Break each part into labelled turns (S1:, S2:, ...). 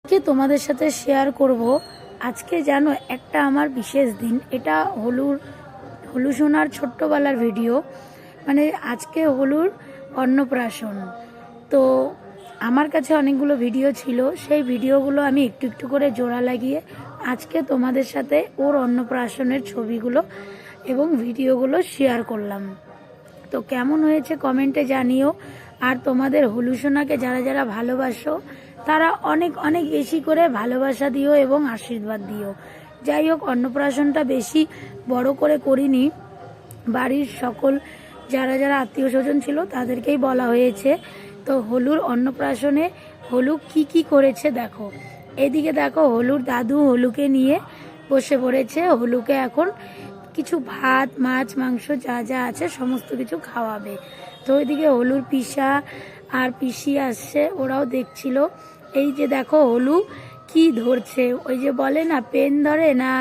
S1: আজকে তোমাদের সাথে শেয়ার করব। আজকে জানো একটা আমার বিশেষ দিন। এটা হলু সোনার ছোট্টবেলার ভিডিও। মানে আজকে হলুর অন্নপ্রাশন। তো আমার কাছে অনেকগুলো ভিডিও ছিল, সেই ভিডিওগুলো আমি একটু একটু করে জোড়া লাগিয়ে আজকে তোমাদের সাথে ওর অন্নপ্রাশনের ছবিগুলো এবং ভিডিওগুলো শেয়ার করলাম। তো কেমন হয়েছে কমেন্টে জানিও। আর তোমাদের হলু সোনাকে যারা যারা ভালোবাসো তারা অনেক অনেক বেশি করে ভালোবাসা দিও এবং আশীর্বাদ দিও। যাই হোক, অন্নপ্রাশনটা বেশি বড় করে করিনি, বাড়ির সকল যারা যারা আত্মীয় স্বজন ছিল তাদেরকেই বলা হয়েছে। তো হলুর অন্নপ্রাশনে হলু কি কি করেছে দেখো। এদিকে দেখো, হলুর দাদু হলুকে নিয়ে বসে পড়েছে। হলুকে এখন কিছু ভাত, মাছ, মাংস যা যা আছে সমস্ত কিছু খাওয়াবে। তো ওইদিকে হলুর পিসা আর পিসি আসছে, ওরাও দেখছিল। এই যে দেখো হলু কি ধরছে, ওই যে বলে না পেন ধরে না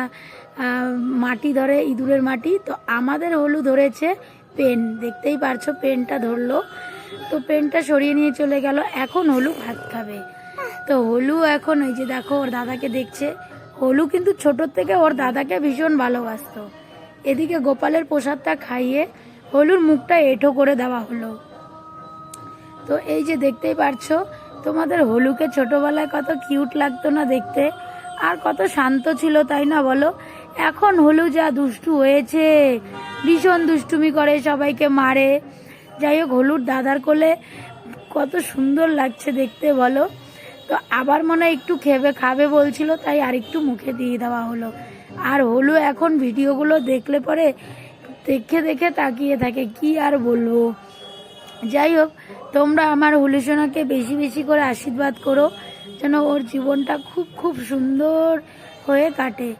S1: মাটি ধরে, ইঁদুরের মাটি। তো আমাদের হলু ধরেছে পেন, দেখতেই পারছো পেনটা ধরলো। তো পেনটা সরিয়ে নিয়ে চলে গেল। এখন হলু ভাত খাবে। তো হলু এখন ওই যে দেখো ওর দাদাকে দেখছে। হলু কিন্তু ছোটোর থেকে ওর দাদাকে ভীষণ ভালোবাসতো। এদিকে গোপালের প্রসাদটা খাইয়ে হলুর মুখটা এঁঠো করে দেওয়া হলো। তো এই যে দেখতেই পারছো, তোমাদের হলুকে ছোটবেলায় কত কিউট লাগতো না দেখতে, আর কত শান্ত ছিল, তাই না বলো? এখন হলু যা দুষ্টু হয়েছে, ভীষণ দুষ্টুমি করে, সবাইকে মারে। যাই হোক, হলুর দাদার কোলে কত সুন্দর লাগছে দেখতে বলো। তো আবার মনে হয় একটু খাবে বলছিল, তাই আর একটু মুখে দিয়ে দেওয়া হলো। আর হলু এখন ভিডিওগুলো দেখলে পরে দেখে দেখে তাকিয়ে থাকে, কি আর বলবো। যাই হোক, তোমরা আমার হলু সোনাকে বেশি বেশি করে আশীর্বাদ করো, যেন ওর জীবনটা খুব খুব সুন্দর হয়ে কাটে,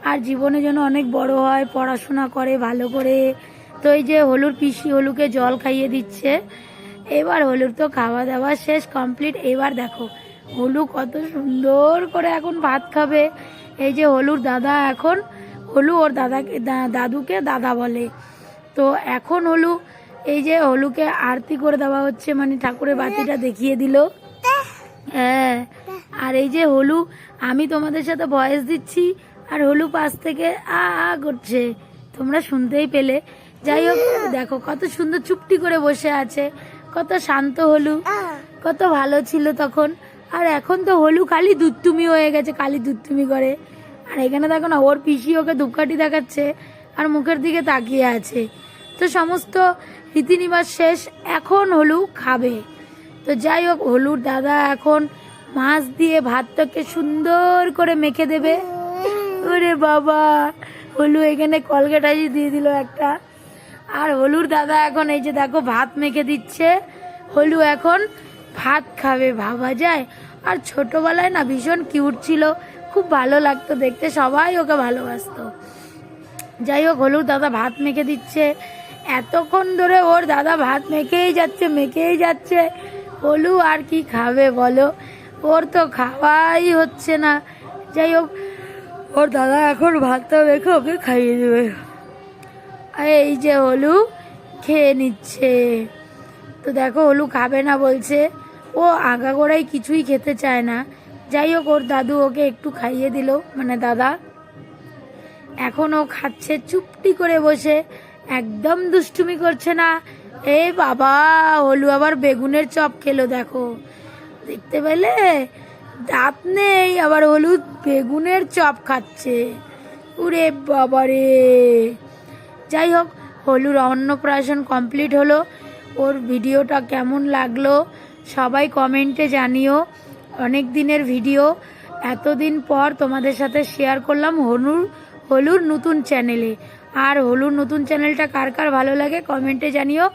S1: আর জীবনে যেন অনেক বড় হয়, পড়াশোনা করে ভালো করে। তো এই যে হলুর পিসি হলুকে জল খাইয়ে দিচ্ছে। এবার হলুর তো খাওয়া দাওয়া শেষ, কমপ্লিট। এবার দেখো হলু কত সুন্দর করে এখন ভাত খাবে। এই যে হলুর দাদা, এখন হলু ওর দাদুকে দাদা বলে। তো এখন হলু এই যে হলুকে আরতি করে দেওয়া হচ্ছে, মানে ঠাকুরের বাতিটা দেখিয়ে দিল। হ্যাঁ, আর এই যে হলু, আমি তোমাদের সাথে ভয়েস দিচ্ছি আর হলু পাশ থেকে আ আ করছে, তোমরা শুনতেই পেলে। যাই হোক, দেখো কত সুন্দর চুপটি করে বসে আছে, কত শান্ত হলু, কত ভালো ছিল তখন। আর এখন তো হলু খালি দুত্তুমি হয়ে গেছে, খালি দুত্তুমি করে। আর এখানে দেখো না, ওর পিসি ওকে ধূপকাঠি দেখাচ্ছে আর মুখের দিকে তাকিয়ে আছে। তো সমস্ত রীতিনিবাস শেষ, এখন হলু খাবে। তো যাই হোক, হলুর দাদা এখন মাছ দিয়ে ভাতটাকে সুন্দর করে মেখে দেবে। ওরে বাবা, হলু এখানে কলগেট আইস দিয়ে দিল একটা। আর হলুর দাদা এখন এই যে দেখো ভাত মেখে দিচ্ছে। হলু এখন ভাত খাবে, ভাবা যায়। আর ছোটবেলায় না ভীষণ কিউট ছিল, খুব ভালো লাগতো দেখতে, সবাই ওকে ভালোবাসতো। যাই হোক, হলুর দাদা ভাত মেখে দিচ্ছে। এতক্ষণ ধরে ওর দাদা ভাত মেখেই যাচ্ছে। হলু আর কি খাবে বলো, ওর তো খাওয়াই হচ্ছে না। যাই হোক, ওর দাদা এখন ভাতটা মেখে ওকে খাইয়ে দেবে। এই যে হলু খেয়ে নিচ্ছে। তো দেখো হলু খাবে না বলছে, ও আগাগোড়াই কিছুই খেতে চায় না। যাই হোক, ওর দাদু ওকে একটু খাইয়ে দিল, মানে দাদা। এখন ও খাচ্ছে চুপটি করে বসে, একদম দুষ্টুমি করছে না। এ বাবা, হলু আবার বেগুনের চপ খেলো, দেখো দেখতে পেলে, দাঁত নেই আবার হলু বেগুনের চপ খাচ্ছে। উরে বাবারে। যাই হোক, হলুর অন্নপ্রাশন কমপ্লিট হলো। ওর ভিডিওটা কেমন লাগলো সবাই কমেন্টে জানিও। অনেক দিনের ভিডিও, এতদিন পর তোমাদের সাথে শেয়ার করলাম হলুর নতুন চ্যানেলে। আর হলুর নতুন চ্যানেলটা কার কার ভালো লাগে কমেন্টে জানিও।